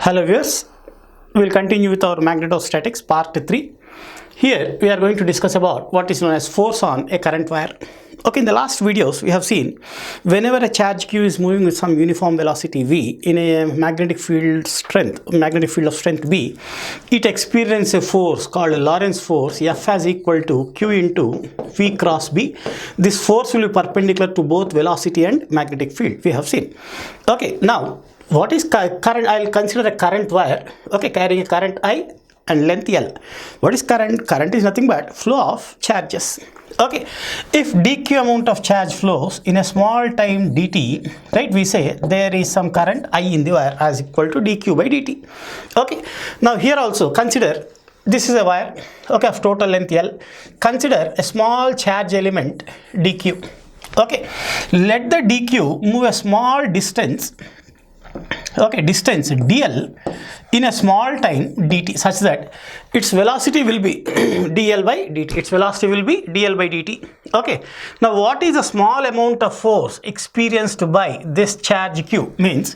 Hello viewers, we will continue with our magnetostatics part 3. Here we are going to discuss about what is known as force on a current wire. Okay, in the last videos we have seen whenever a charge q is moving with some uniform velocity v in a magnetic field of strength b, it experiences a force called a Lorentz force F as equal to q into v cross b. This force will be perpendicular to both velocity and magnetic field, we have seen. Okay, now what is current? I will consider a current wire, okay, carrying a current I and length L. What is current? Current is nothing but flow of charges. Okay, if dq amount of charge flows in a small time dt, right, we say there is some current I in the wire as equal to dq by dt. Okay, now here also consider this is a wire, okay, of total length L. Consider a small charge element dq. Okay, let the dq move a small distance, okay, distance dl in a small time dt such that its velocity will be dl by dt. Its velocity will be dl by dt. Okay, now what is the small amount of force experienced by this charge q? Means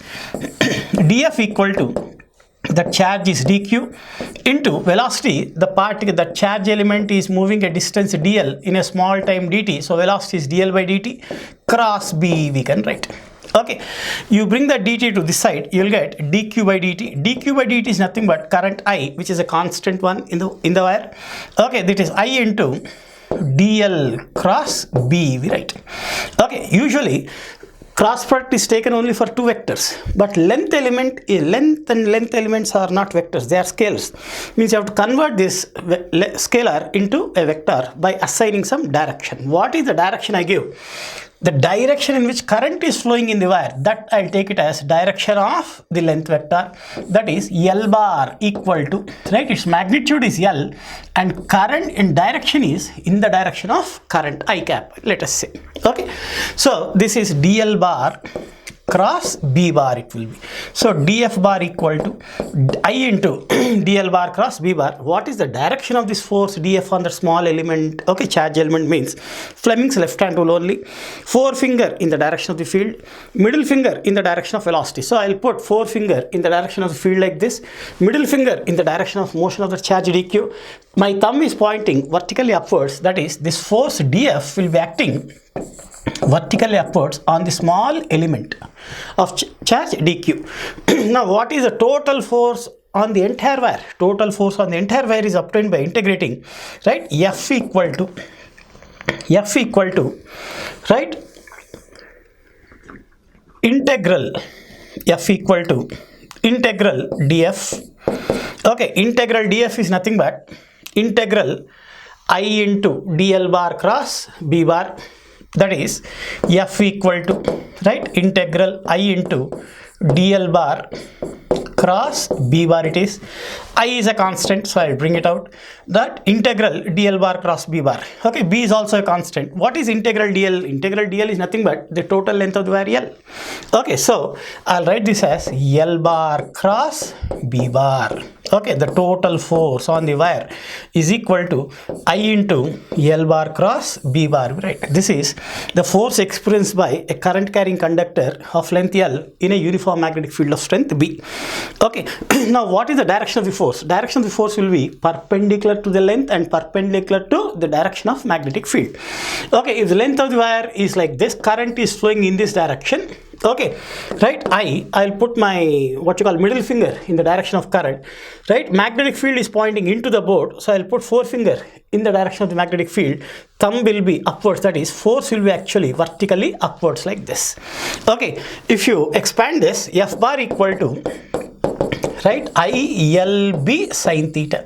df equal to the charge is dq into velocity, the particle, the charge element is moving a distance dl in a small time dt, so velocity is dl by dt cross b, we can write. Okay, you bring the dt to this side, you will get dq by dt. dq by dt is nothing but current I, which is a constant one in the wire. Okay, that is I into dl cross b, we write. Okay, usually cross product is taken only for two vectors, but length and length elements are not vectors, they are scalars. Means you have to convert this scalar into a vector by assigning some direction. What is the direction I give? The direction in which current is flowing in the wire, that I'll take it as direction of the length vector, that is L bar equal to, right, its magnitude is L and current in direction is in the direction of current I cap, let us say. Okay, so this is dl bar cross b bar it will be. So df bar equal to I into dl bar cross b bar. What is the direction of this force df on the small element? Okay, charge element means Fleming's left hand rule only. Forefinger in the direction of the field, middle finger in the direction of velocity. So I'll put forefinger in the direction of the field like this, middle finger in the direction of motion of the charge dq. My thumb is pointing vertically upwards, that is this force df will be acting vertically upwards on the small element of charge dq. Now what is the total force on the entire wire? Total force on the entire wire is obtained by integrating, right, F equal to right, integral F equal to integral df. Okay, integral df is nothing but integral I into dl bar cross b bar, that is F equal to, right, integral I into dl bar cross b bar. It is I is a constant, so I will bring it out, that integral dl bar cross b bar. Okay, b is also a constant. What is integral dl? Integral dl is nothing but the total length of the wire L. Okay, so I'll write this as L bar cross b bar. Okay, the total force on the wire is equal to I into L bar cross b bar, right. This is the force experienced by a current carrying conductor of length L in a uniform magnetic field of strength B. Okay, now what is the direction of the force? Direction of the force will be perpendicular to the length and perpendicular to the direction of magnetic field. Okay, if the length of the wire is like this, current is flowing in this direction. Okay, right, I'll put my what you call middle finger in the direction of current, right. Magnetic field is pointing into the board, so I'll put forefinger in the direction of the magnetic field. Thumb will be upwards, that is force will be actually vertically upwards like this. Okay, if you expand this, F bar equal to, right, ILB sin theta.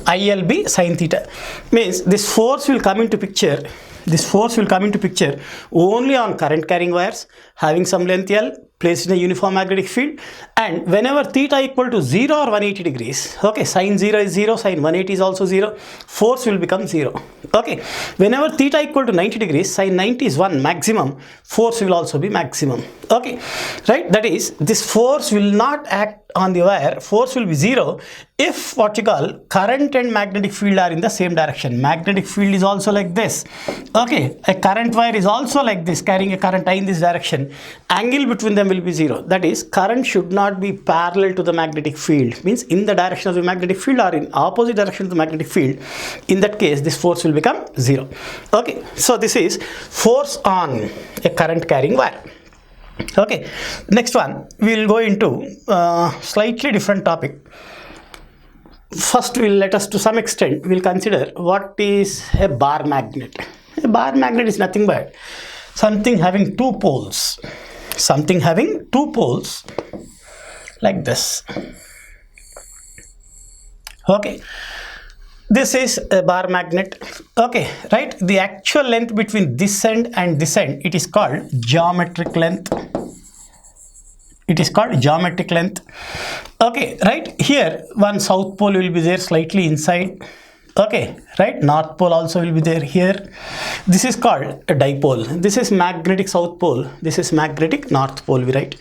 ILB sin theta means this force will come into picture. This force will come into picture only on current carrying wires having some length L placed in a uniform magnetic field, and whenever theta equal to 0 or 180 degrees, okay, sin 0 is 0, sin 180 is also 0, force will become 0. Okay, whenever theta equal to 90 degrees, sin 90 is 1 maximum, force will also be maximum. Okay, right, that is this force will not act on the wire, force will be 0 if what you call current and magnetic field are in the same direction. Magnetic field is also like this. Okay, a current wire is also like this, carrying a current I in this direction. Angle between them will be 0. That is, current should not be parallel to the magnetic field. Means in the direction of the magnetic field or in opposite direction of the magnetic field. In that case, this force will become 0. Okay, so this is force on a current carrying wire. Okay, next one we will go into slightly different topic. First, we'll let us to some extent we'll consider what is a bar magnet. A bar magnet is nothing but something having two poles. Something having two poles like this. Okay, this is a bar magnet. Okay, right? The actual length between this end and this end, it is called geometric length. It is called geometric length. Okay, right? Here one south pole will be there slightly inside. Okay, right? North pole also will be there here. This is called a dipole. This is magnetic south pole. This is magnetic north pole, we write.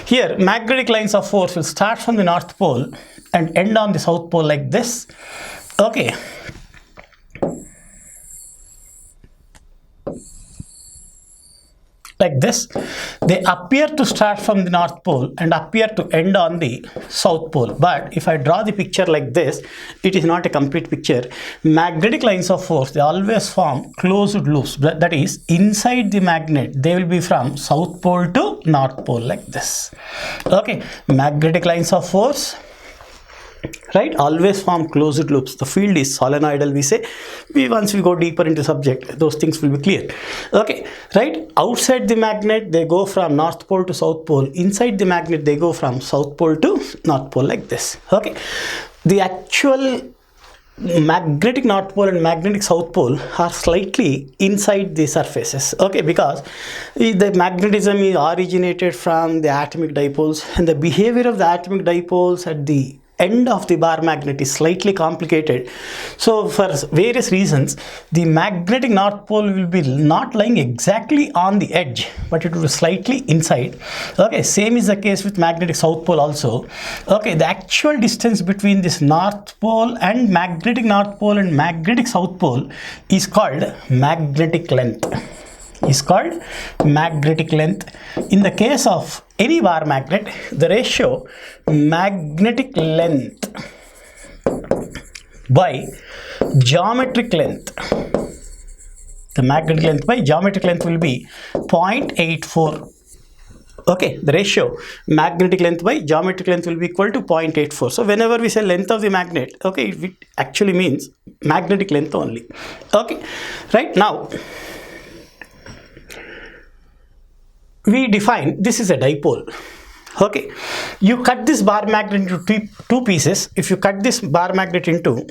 Here, magnetic lines of force will start from the north pole and end on the south pole like this. Okay. Like this, they appear to start from the north pole and appear to end on the south pole. But if I draw the picture like this, it is not a complete picture. Magnetic lines of force, they always form closed loops. That is, inside the magnet, they will be from south pole to north pole like this. Okay, magnetic lines of force, right, always form closed loops. The field is solenoidal, we say. Once we go deeper into subject, those things will be clear. Okay, right, outside the magnet they go from north pole to south pole. Inside the magnet they go from south pole to north pole like this. Okay, the actual magnetic north pole and magnetic south pole are slightly inside the surfaces. Okay, because the magnetism is originated from the atomic dipoles, and the behavior of the atomic dipoles at the end of the bar magnet is slightly complicated. So for various reasons, the magnetic north pole will be not lying exactly on the edge, but it will be slightly inside. Okay, same is the case with magnetic south pole also. Okay, the actual distance between this north pole and magnetic south pole is called magnetic length. Is called magnetic length. In the case of any bar magnet, the ratio magnetic length by geometric length, the magnetic length by geometric length will be 0.84. Okay, the ratio magnetic length by geometric length will be equal to 0.84. So whenever we say length of the magnet, okay, it actually means magnetic length only. Okay, right, now we define this is a dipole. Okay, you cut this bar magnet into two pieces. If you cut this bar magnet into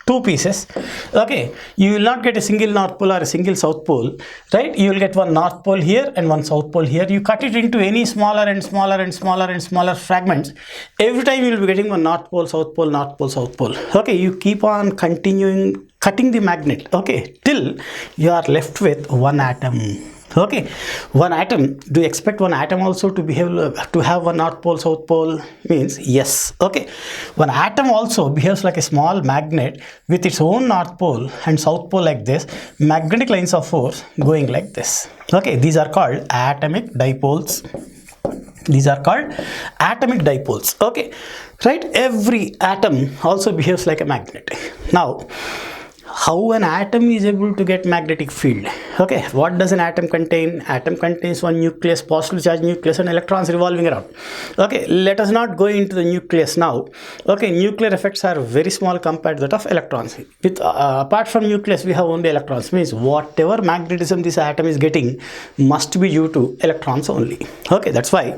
two pieces, okay, you will not get a single north pole or a single south pole, right? You will get one north pole here and one south pole here. You cut it into any smaller and smaller and smaller and smaller fragments. Every time you will be getting one north pole, south pole, north pole, south pole. Okay, you keep on continuing cutting the magnet, okay, till you are left with one atom. Okay, one atom. Do you expect one atom also to behave to have one north pole, south pole? Means yes. Okay, one atom also behaves like a small magnet with its own north pole and south pole like this. Magnetic lines of force going like this. Okay, these are called atomic dipoles. These are called atomic dipoles. Okay, right? Every atom also behaves like a magnet. Now, how an atom is able to get magnetic field? Okay, what does an atom contain? Atom contains one nucleus, positively charged nucleus, and electrons revolving around. Okay, let us not go into the nucleus now. Okay, nuclear effects are very small compared to that of electrons. With apart from nucleus, we have only electrons. Means whatever magnetism this atom is getting must be due to electrons only. Okay, that's why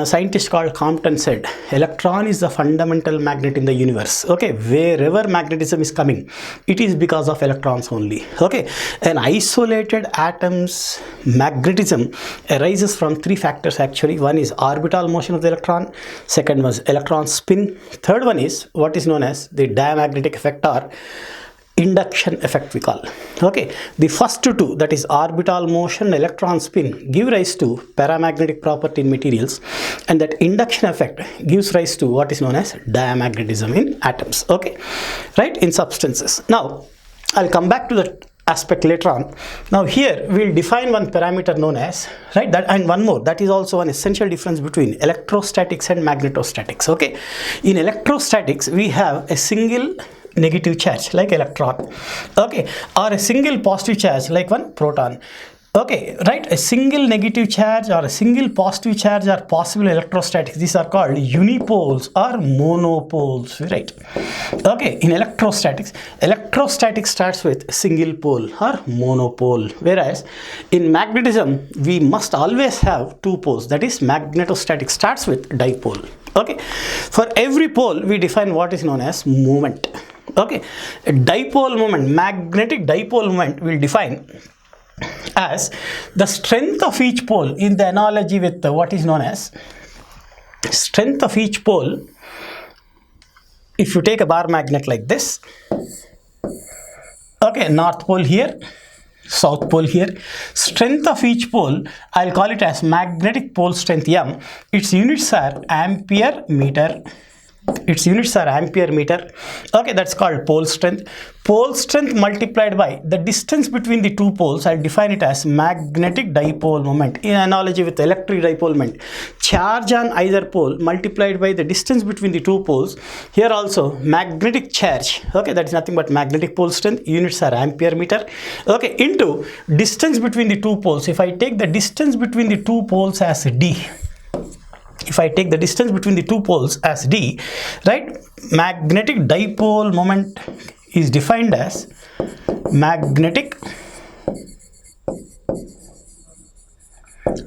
scientist called Compton said, electron is the fundamental magnet in the universe. Okay, wherever magnetism is coming, it is because of electrons only. Okay, an isolated atom's magnetism arises from three factors actually. One is orbital motion of the electron, second was electron spin, third one is what is known as the diamagnetic effect or induction effect we call. Okay, the first two, that is orbital motion, electron spin, give rise to paramagnetic property in materials, and that induction effect gives rise to what is known as diamagnetism in atoms. Okay, right, in substances. Now I'll come back to the aspect later on. Now here we'll define one parameter known as, right, that, and one more, that is also an essential difference between electrostatics and magnetostatics. Okay, in electrostatics we have a single negative charge like electron, okay, or a single positive charge like one proton. Okay, right, a single negative charge or a single positive charge are possible electrostatics. These are called unipoles or monopoles, right? Okay, in electrostatics starts with single pole or monopole, whereas in magnetism we must always have two poles, that is magnetostatics starts with dipole. Okay, for every pole we define what is known as moment. Okay, a dipole moment, magnetic dipole moment, will define as the strength of each pole in the analogy with what is known as strength of each pole. If you take a bar magnet like this, okay, north pole here, south pole here, strength of each pole, I'll call it as magnetic pole strength M. Its units are ampere meter. Okay, that's called pole strength. Pole strength multiplied by the distance between the two poles, I'll define it as magnetic dipole moment. In analogy with electric dipole moment, charge on either pole multiplied by the distance between the two poles. Here also magnetic charge, okay, that is nothing but magnetic pole strength, units are ampere meter, okay, into distance between the two poles. If I take the distance between the two poles as d, right, magnetic dipole moment is defined as magnetic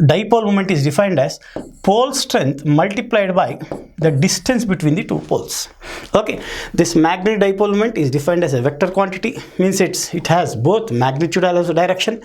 dipole moment is defined as pole strength multiplied by the distance between the two poles. Okay, this magnetic dipole moment is defined as a vector quantity, means it has both magnitude as well as direction.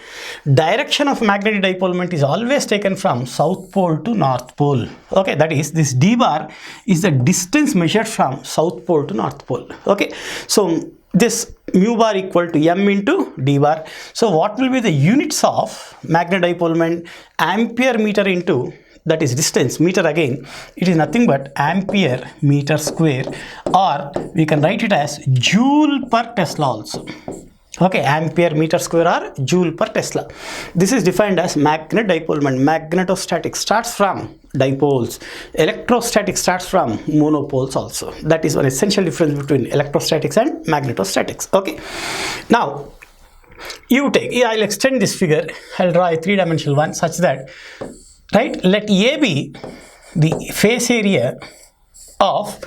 Direction of magnetic dipole moment is always taken from south pole to north pole. Okay, that is, this d bar is the distance measured from south pole to north pole. Okay, so this mu bar equal to m into d bar. So what will be the units of magnetic dipole moment? Ampere meter into, that is distance, meter again, it is nothing but ampere meter square, or we can write it as joule per Tesla also. Okay, ampere meter square or joule per Tesla. This is defined as magnetic dipole moment. Magnetostatics starts from dipoles, electrostatics starts from monopoles also. That is one essential difference between electrostatics and magnetostatics. Okay, now you take, I'll extend this figure, I'll draw a three-dimensional one such that, right, let A be the face area of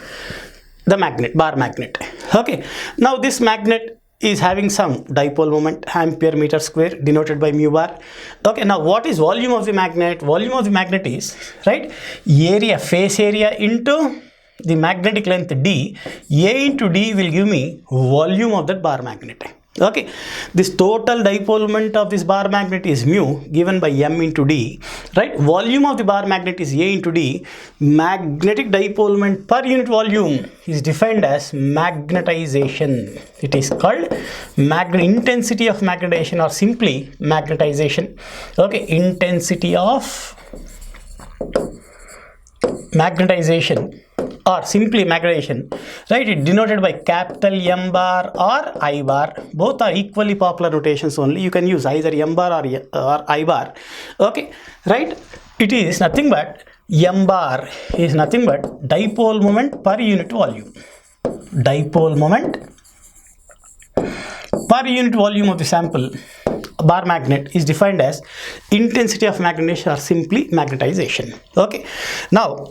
the magnet, bar magnet. Okay, now this magnet is having some dipole moment, ampere meter square, denoted by mu bar. Okay, now what is volume of the magnet? Volume of the magnet is, right, area, face area into the magnetic length d. A into d will give me volume of that bar magnet. Okay, this total dipole moment of this bar magnet is mu, given by m into d, right? Volume of the bar magnet is a into d. Magnetic dipole moment per unit volume is defined as magnetization. It is called intensity of magnetization, or simply magnetization. Okay, intensity of magnetization, or simply magnetization, right? It denoted by capital M bar or I bar. Both are equally popular notations only. You can use either M bar or I bar. Okay, right? It is nothing but, M bar is nothing but dipole moment per unit volume. Dipole moment per unit volume of the sample bar magnet is defined as intensity of magnetization, or simply magnetization. Okay, now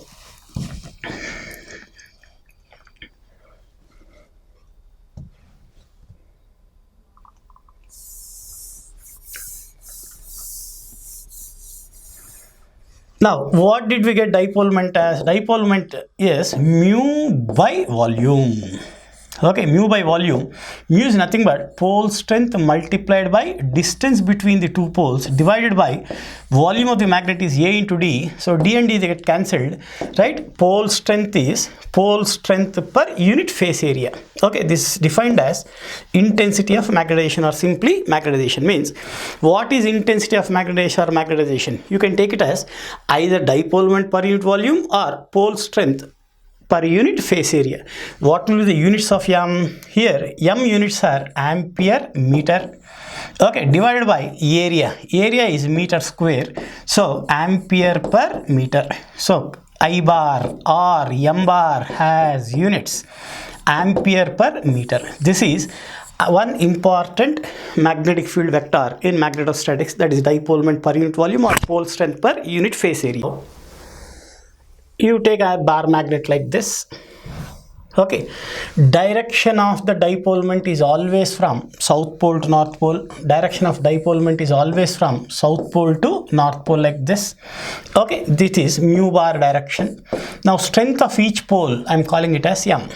what did we get dipole moment as? Dipole moment is mu by volume. Okay, mu by volume. Mu is nothing but pole strength multiplied by distance between the two poles divided by volume of the magnet is A into D. So D and D they get cancelled, right? Pole strength is pole strength per unit face area. Okay, this is defined as intensity of magnetization, or simply magnetization. Means what is intensity of magnetization or magnetization? You can take it as either dipole moment per unit volume or pole strength per unit face area. What will be the units of M? Here M units are ampere meter, okay, divided by area. Area is meter square, so ampere per meter. So I bar or M bar has units, ampere per meter. This is one important magnetic field vector in magnetostatics, that is dipole moment per unit volume or pole strength per unit face area. You take a bar magnet like this. Okay, direction of the dipole moment is always from south pole to north pole. Direction of dipole moment is always from south pole to north pole, like this. Okay, this is mu bar direction. Now strength of each pole, I am calling it as M.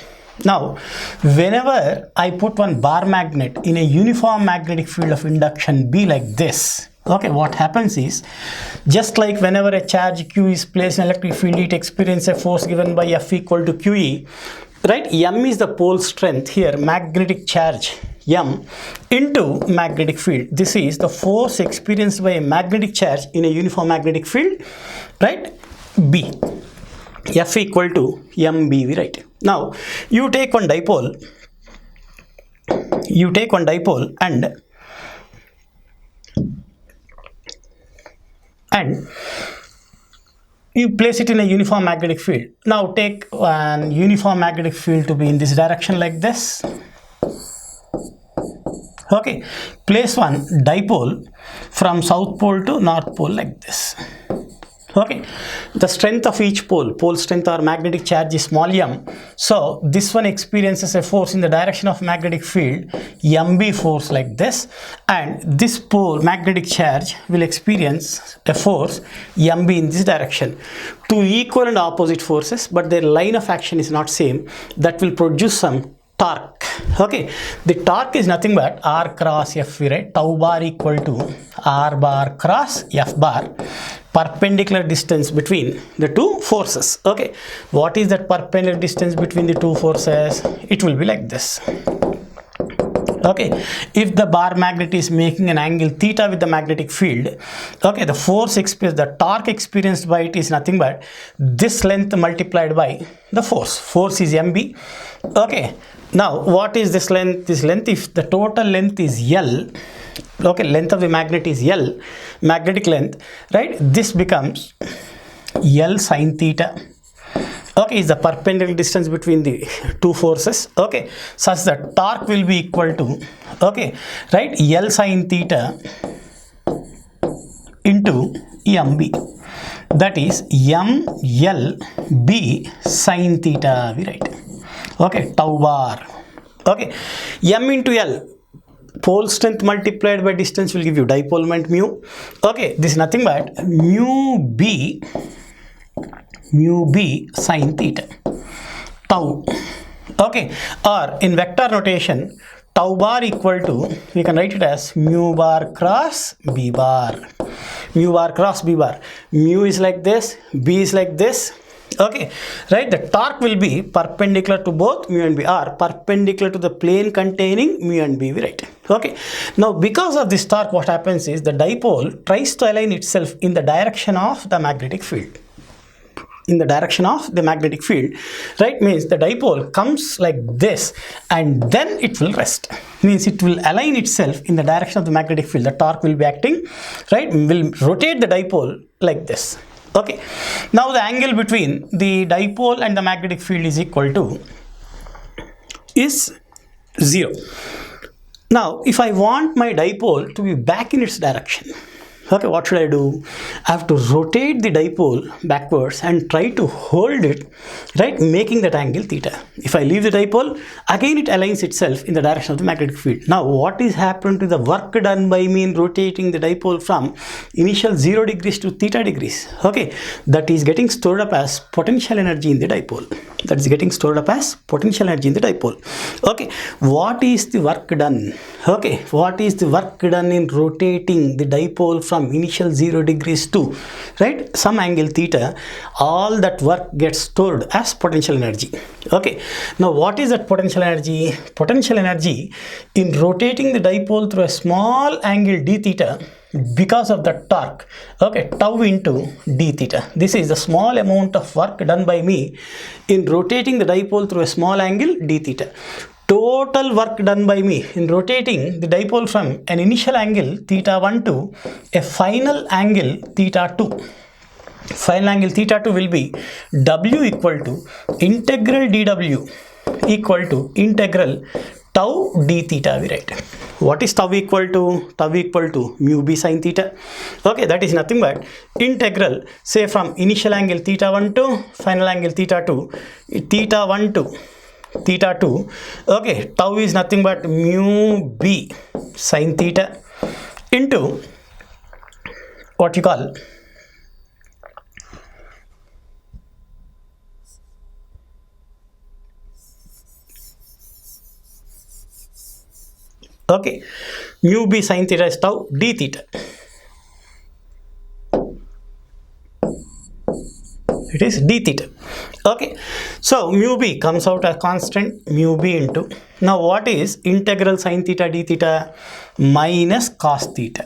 Now whenever I put one bar magnet in a uniform magnetic field of induction B like this, okay, what happens is, just like whenever a charge Q is placed in electric field, it experiences a force given by F equal to QE, right? M is the pole strength here, magnetic charge M into magnetic field. This is the force experienced by a magnetic charge in a uniform magnetic field, right? B. F equal to MB, right? Now you take one dipole, and you place it in a uniform magnetic field. Now take one uniform magnetic field to be in this direction like this. Okay, place one dipole from south pole to north pole like this. Okay, the strength of each pole, pole strength or magnetic charge is small m. So this one experiences a force in the direction of magnetic field, MB force like this, and this pole magnetic charge will experience a force MB in this direction. Two equal and opposite forces, but their line of action is not same. That will produce some torque. Okay, the torque is nothing but R cross F, right? Tau bar equal to R bar cross F bar, perpendicular distance between the two forces. Okay, what is that perpendicular distance between the two forces? It will be like this. Okay, if the bar magnet is making an angle theta with the magnetic field, okay, the the torque experienced by it is nothing but this length multiplied by the force. Force is MB. Okay, now what is this length? This length, if the total length is L, okay, length of the magnet is L, magnetic length, right? This becomes L sine theta. Okay, is the perpendicular distance between the two forces. Okay, such that torque will be equal to, okay, right, L sine theta into MB. That is MLB sine theta, we write. Okay, tau bar. Okay, M into L, pole strength multiplied by distance will give you dipole moment mu. Okay, this is nothing but mu B sine theta, tau. Okay, or in vector notation, tau bar equal to, we can write it as mu bar cross B bar. Mu bar cross B bar. Mu is like this, B is like this. Okay, right, the torque will be perpendicular to both mu and B, or perpendicular to the plane containing mu and B, we write. Okay, now because of this torque, what happens is the dipole tries to align itself in the direction of the magnetic field. In the direction of the magnetic field, right, means the dipole comes like this and then it will rest. Means it will align itself in the direction of the magnetic field. The torque will be acting, right, will rotate the dipole like this. Okay, now the angle between the dipole and the magnetic field is equal to is 0. Now if I want my dipole to be back in its direction, okay, what should I do? I have to rotate the dipole backwards and try to hold it, right, making that angle theta. If I leave the dipole, again it aligns itself in the direction of the magnetic field. Now what is happened to the work done by me in rotating the dipole from initial 0 degrees to theta degrees? Okay, that is getting stored up as potential energy in the dipole. that is getting stored up as potential energy in the dipole. Okay, what is the work done? Okay, what is the work done in rotating the dipole from initial 0 degrees to, right, some angle theta? All that work gets stored as potential energy. Okay, now what is that potential energy? Potential energy in rotating the dipole through a small angle d theta because of the torque, okay, tau into d theta. This is the small amount of work done by me in rotating the dipole through a small angle d theta. Total work done by me in rotating the dipole from an initial angle theta 1 to a final angle theta 2. Final angle theta 2 will be W equal to integral dW equal to integral tau d theta, we write. What is tau equal to? Tau equal to mu b sine theta. Okay, that is nothing but integral, say, from initial angle theta 1 to final angle theta 2, theta 1 to theta 2. Okay, tau is nothing but mu b sine theta into what you call okay, mu b sine theta is tau d theta. It is d theta. Okay, so mu b comes out as constant, mu b into, now what is integral sine theta d theta? Minus cos theta.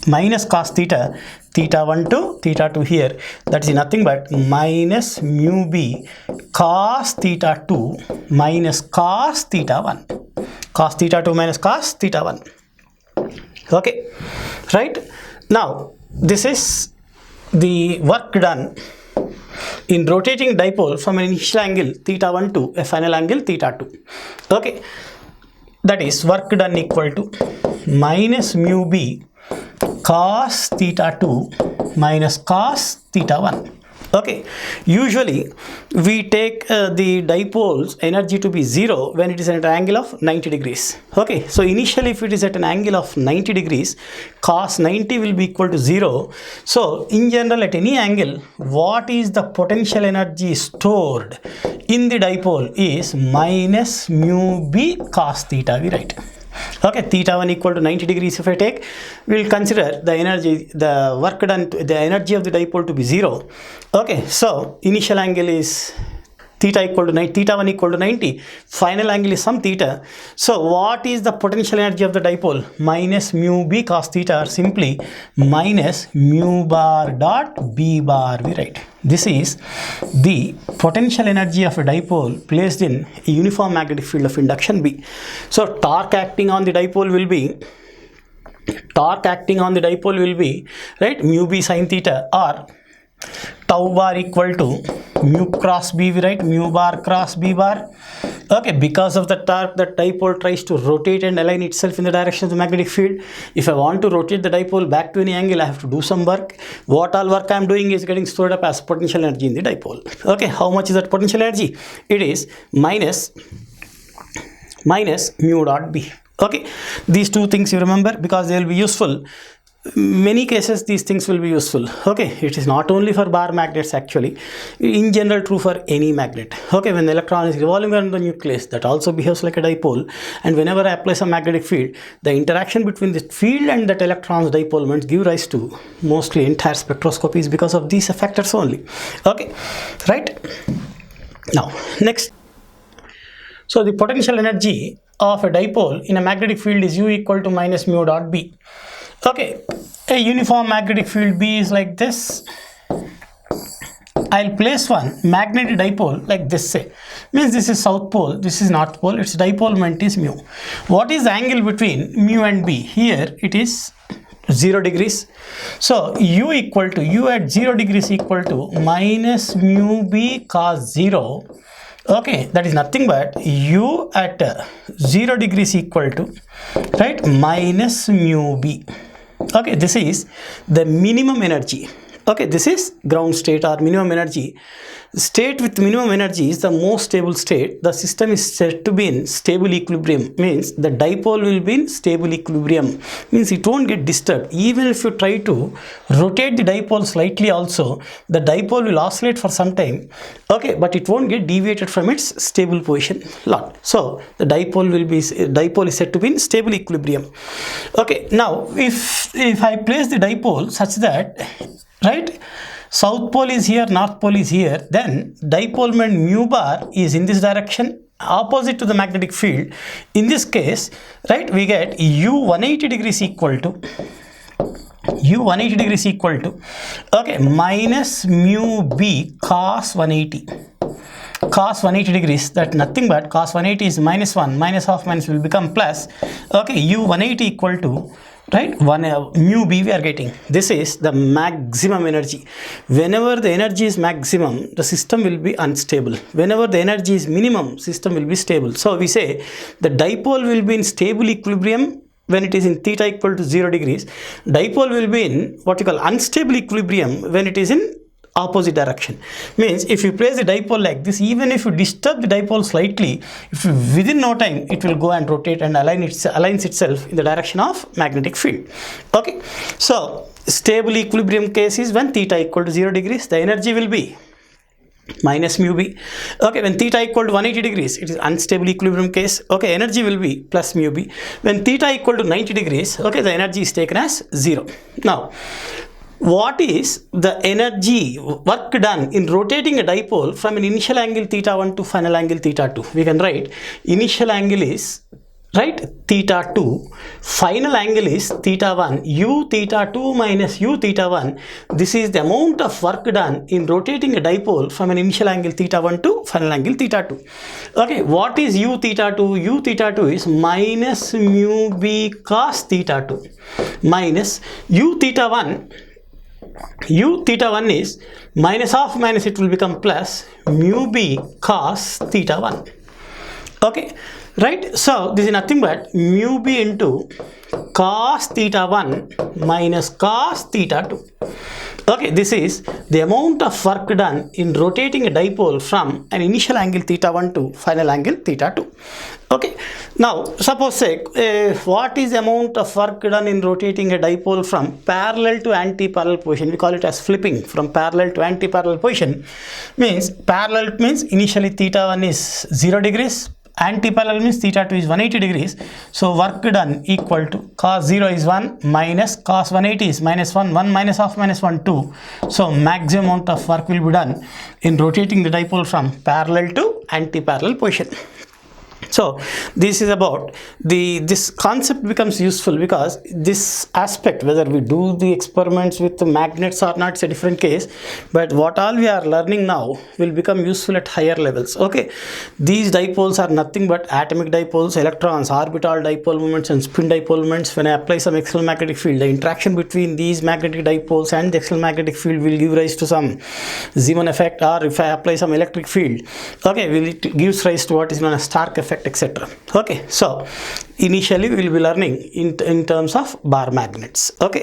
Minus cos theta, theta 1 to theta 2 here, that is nothing but minus mu b cos theta 2 minus cos theta 1. Cos theta 2 minus cos theta 1. Okay, right? Now, this is the work done in rotating dipole from an initial angle theta 1 to a final angle theta 2. Okay, that is work done equal to minus mu b cos theta 2 minus cos theta 1. Okay, usually we take the dipole's energy to be 0 when it is at an angle of 90 degrees. Okay, so initially if it is at an angle of 90 degrees, cos 90 will be equal to 0. So in general, at any angle, what is the potential energy stored in the dipole is minus mu b cos theta, we write. Okay, theta 1 equal to 90 degrees if I take, we will consider the energy, the work done, the energy of the dipole to be 0. Okay, so initial angle is theta equal to 90, theta 1 equal to 90, final angle is some theta. So what is the potential energy of the dipole? Minus mu b cos theta, or simply minus mu bar dot b bar, we write. This is the potential energy of a dipole placed in a uniform magnetic field of induction B. So torque acting on the dipole will be, right, mu b sine theta, or tau bar equal to mu cross b, we write, mu bar cross b bar. Okay, because of the torque, the dipole tries to rotate and align itself in the direction of the magnetic field. If I want to rotate the dipole back to any angle, I have to do some work. What all work I am doing is getting stored up as potential energy in the dipole. Okay, how much is that potential energy? It is minus mu dot b. Okay, these two things you remember because they will be useful. Many cases these things will be useful. Okay, it is not only for bar magnets, actually, in general true for any magnet. Okay, when the electron is revolving around the nucleus, that also behaves like a dipole, and whenever I apply some magnetic field, the interaction between the field and that electron's dipole moments give rise to mostly entire spectroscopies because of these factors only. Okay, right? Now next, so the potential energy of a dipole in a magnetic field is U equal to minus mu dot b. Okay, a uniform magnetic field B is like this. I'll place one magnetic dipole like this, say, means this is south pole, this is north pole, its dipole moment is mu. What is the angle between mu and B? Here it is 0 degrees. So U at 0 degrees equal to minus mu B cos 0. Okay, that is nothing but U at 0 degrees equal to, right, minus mu B. Okay, this is the minimum energy. Okay, this is ground state or minimum energy. State with minimum energy is the most stable state. The system is said to be in stable equilibrium, means the dipole will be in stable equilibrium, means it won't get disturbed. Even if you try to rotate the dipole slightly also, the dipole will oscillate for some time, okay, but it won't get deviated from its stable position lot. So the dipole is said to be in stable equilibrium. Okay, now if I place the dipole such that, right, south pole is here, north pole is here, then dipole moment mu bar is in this direction opposite to the magnetic field. In this case, right, we get u 180 degrees equal to okay, minus mu b cos 180. Cos 180 degrees, that nothing but cos 180 is minus 1, minus half minus will become plus. Okay, u 180 equal to, right, 1 mu b we are getting. This is the maximum energy. Whenever the energy is maximum, the system will be unstable. Whenever the energy is minimum, system will be stable. So we say the dipole will be in stable equilibrium when it is in theta equal to 0 degrees. Dipole will be in what you call unstable equilibrium when it is in opposite direction. Means if you place the dipole like this, even if you disturb the dipole slightly, if you, within no time it will go and rotate and aligns itself in the direction of magnetic field. Okay, so stable equilibrium case is when theta equal to 0 degrees, the energy will be minus mu b. Okay, when theta equal to 180 degrees, it is unstable equilibrium case. Okay, energy will be plus mu b. When theta equal to 90 degrees, okay, the energy is taken as 0. Now what is the energy work done in rotating a dipole from an initial angle theta 1 to final angle theta 2? We can write initial angle is, right, theta 2, final angle is theta 1, u theta 2 minus u theta 1. This is the amount of work done in rotating a dipole from an initial angle theta 1 to final angle theta 2. Okay, what is u theta 2? U theta 2 is minus mu b cos theta 2 minus u theta 1. U theta 1 is minus half minus it will become plus mu b cos theta 1. Okay, right, so this is nothing but mu b into cos theta 1 minus cos theta 2. Okay, this is the amount of work done in rotating a dipole from an initial angle theta 1 to final angle theta 2. Okay, now suppose say what is the amount of work done in rotating a dipole from parallel to anti-parallel position? We call it as flipping from parallel to anti-parallel position. Means parallel means initially theta 1 is 0 degrees, anti-parallel means theta 2 is 180 degrees. So work done equal to cos 0 is 1 minus cos 180 is minus 1, 1 minus half minus 1, 2. So maximum amount of work will be done in rotating the dipole from parallel to anti-parallel position. So this is about this concept becomes useful because this aspect, whether we do the experiments with the magnets or not, it's a different case, but what all we are learning now will become useful at higher levels. Okay, these dipoles are nothing but atomic dipoles, electrons, orbital dipole moments and spin dipole moments. When I apply some external magnetic field, the interaction between these magnetic dipoles and the external magnetic field will give rise to some Zeeman effect, or if I apply some electric field, okay, it gives rise to what is known as Stark effect, etc. Okay, so initially we will be learning in terms of bar magnets. Okay.